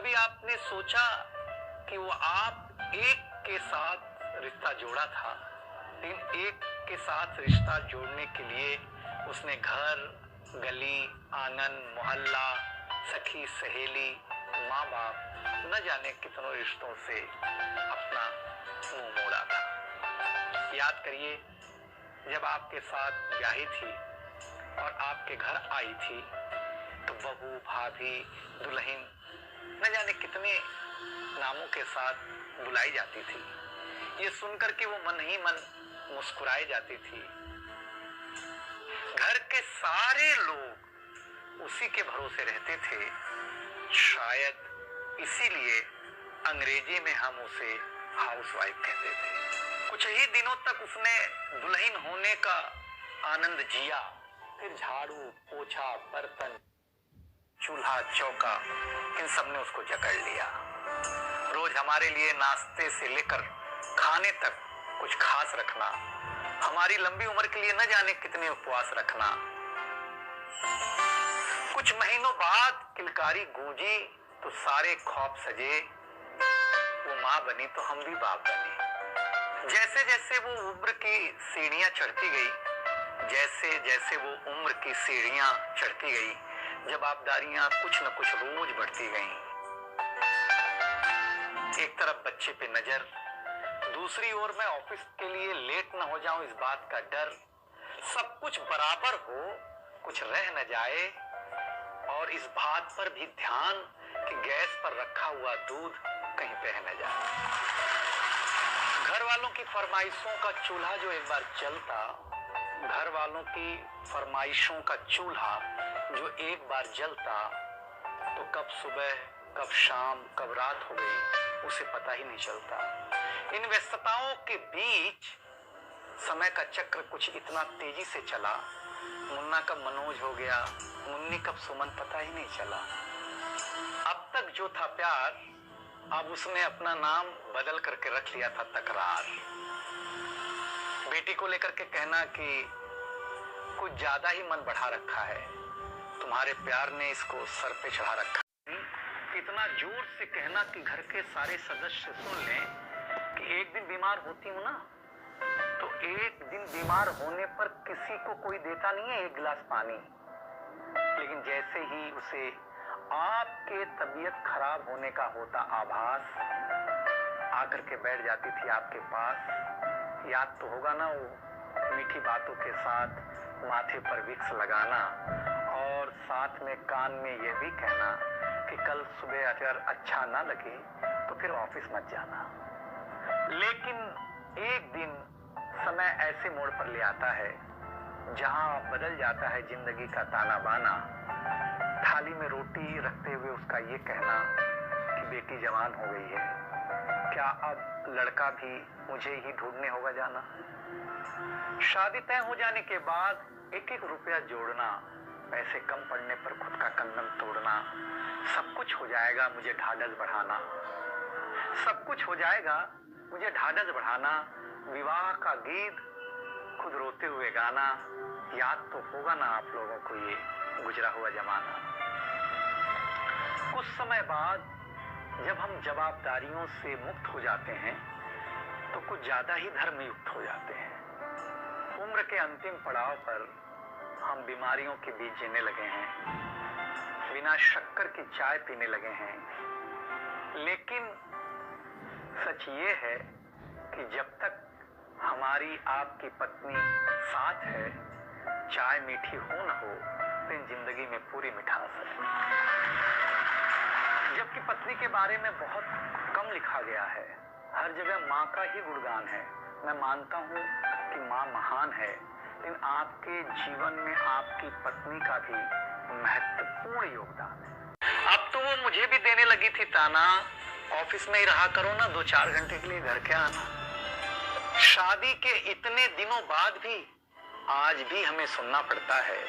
कभी आपने सोचा कि वो आप एक के साथ रिश्ता जोड़ा था, लेकिन एक के साथ रिश्ता जोड़ने के लिए उसने घर, गली, आंगन, मोहल्ला, सखी, सहेली, माँ बाप, न जाने कितनों रिश्तों से अपना मुंह मोड़ा था। याद करिए, जब आपके साथ ब्याही थी और आपके घर आई थी तो बहू, भाभी, दुल्हन, न जाने कितने नामों के साथ बुलाई जाती थी। ये सुनकर के वो मन ही मन मुस्कुराई जाती थी। घर के सारे लोग उसी के भरोसे रहते थे। शायद इसीलिए अंग्रेजी में हम उसे हाउसवाइफ कहते थे। कुछ ही दिनों तक उसने दुल्हन होने का आनंद जिया, फिर झाड़ू, पोछा, बर्तन, चूल्हा, चौका, इन सब ने उसको जकड़ लिया। रोज हमारे लिए नाश्ते से लेकर खाने तक कुछ खास रखना, हमारी लंबी उम्र के लिए न जाने कितने उपवास रखना। कुछ महीनों बाद किलकारी गूंजी तो सारे ख्वाब सजे, वो माँ बनी तो हम भी बाप बने। जैसे जैसे वो उम्र की सीढ़ियां चढ़ती गई, जैसे जैसे वो उम्र की सीढ़ियां चढ़ती गई, जवाबदारियां कुछ न कुछ रोज बढ़ती गईं। एक तरफ बच्चे पे नजर, दूसरी ओर मैं ऑफिस के लिए लेट न हो जाऊं इस बात का डर। सब कुछ बराबर हो, कुछ रह न जाए, और इस बात पर भी ध्यान कि गैस पर रखा हुआ दूध कहीं बह न जाए। घर वालों की फरमाइशों का चूल्हा जो एक बार जलता, घर वालों की फरमाइशों का चूल्हा जो एक बार जलता, तो कब सुबह, कब शाम, कब रात हो गई उसे पता ही नहीं चलता। इन व्यस्तताओं के बीच समय का चक्र कुछ इतना तेजी से चला, मुन्ना कब मनोज हो गया, मुन्नी कब सुमन, पता ही नहीं चला। अब तक जो था प्यार, अब उसने अपना नाम बदल करके रख लिया था तकरार। बेटी को लेकर के कहना कि कुछ ज्यादा ही मन बढ़ा रखा है, तुम्हारे प्यार ने इसको सर पे चढ़ा रखा। इतना जोर से कहना कि घर के सारे सदस्य सुन लें कि एक दिन बीमार होती हूं ना, तो एक दिन बीमार होने पर किसी को कोई देता नहीं है एक गिलास पानी, लेकिन जैसे ही उसे आपके तबीयत खराब होने का होता आभास, आकर के बैठ जाती थी आपके पास। याद तो होगा ना वो मीठी बातों के साथ माथे पर विक्स लगाना, और साथ में कान में यह भी कहना कि कल सुबह अगर अच्छा ना लगे तो फिर ऑफिस मत जाना। लेकिन एक दिन समय ऐसे मोड़ पर ले आता है जहां बदल जाता है जिंदगी का ताना बाना। थाली में रोटी रखते हुए उसका ये कहना कि बेटी जवान हो गई है, क्या अब लड़का भी मुझे ही ढूंढने होगा जाना। शादी तय हो जाने के बाद एक एक रुपया जोड़ना, पैसे कम पड़ने पर खुद का कंदम तोड़ना, सब कुछ हो जाएगा मुझे ढाढ़स बढ़ाना, सब कुछ हो जाएगा मुझे ढाढ़स बढ़ाना। विवाह का गीत खुद रोते हुए गाना। याद तो होगा ना आप लोगों को ये गुजरा हुआ जमाना। कुछ समय बाद जब हम जवाबदारियों से मुक्त हो जाते हैं तो कुछ ज्यादा ही धर्मयुक्त हो जाते हैं। उम्र के अंतिम पड़ाव पर हम बीमारियों के बीच जीने लगे हैं, बिना शक्कर की चाय पीने लगे हैं। लेकिन सच ये है कि जब तक हमारी आपकी पत्नी साथ है, चाय मीठी हो न हो, तो जिंदगी में पूरी मिठास है। जबकि पत्नी के बारे में बहुत कम लिखा गया है, हर जगह माँ का ही गुणगान है। मैं मानता हूँ कि माँ महान है, लेकिन आपके जीवन में आपकी पत्नी का भी महत्वपूर्ण योगदान है। अब तो वो मुझे भी देने लगी थी ताना, ऑफिस में ही रहा करो ना, 2-4 घंटे के लिए घर क्या आना। शादी के इतने दिनों बाद भी आज भी हमें सुनना पड़ता है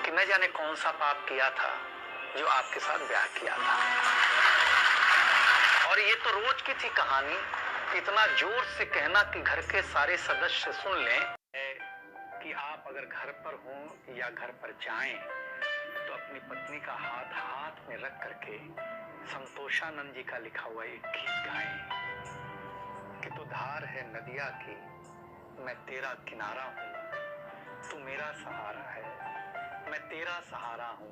कि न जाने कौन सा पाप किया था जो आपके साथ ब्याह किया था। और ये तो रोज की थी कहानी। इतना जोर से कहना कि घर के सारे सदस्य सुन लें कि आप अगर घर पर हों या घर पर जाएं तो अपने अपनी पत्नी का हाथ हाथ में रख करके संतोषानंद जी का लिखा हुआ एक गीत गाएं कि तू धार है नदिया की, मैं तेरा किनारा हूँ, तू मेरा सहारा है, मैं तेरा सहारा हूँ।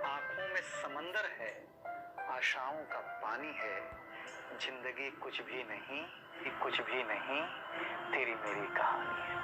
आंखों में समंदर है, आशाओं का पानी है, जिंदगी कुछ भी नहीं, कुछ भी नहीं, तेरी मेरी कहानी है।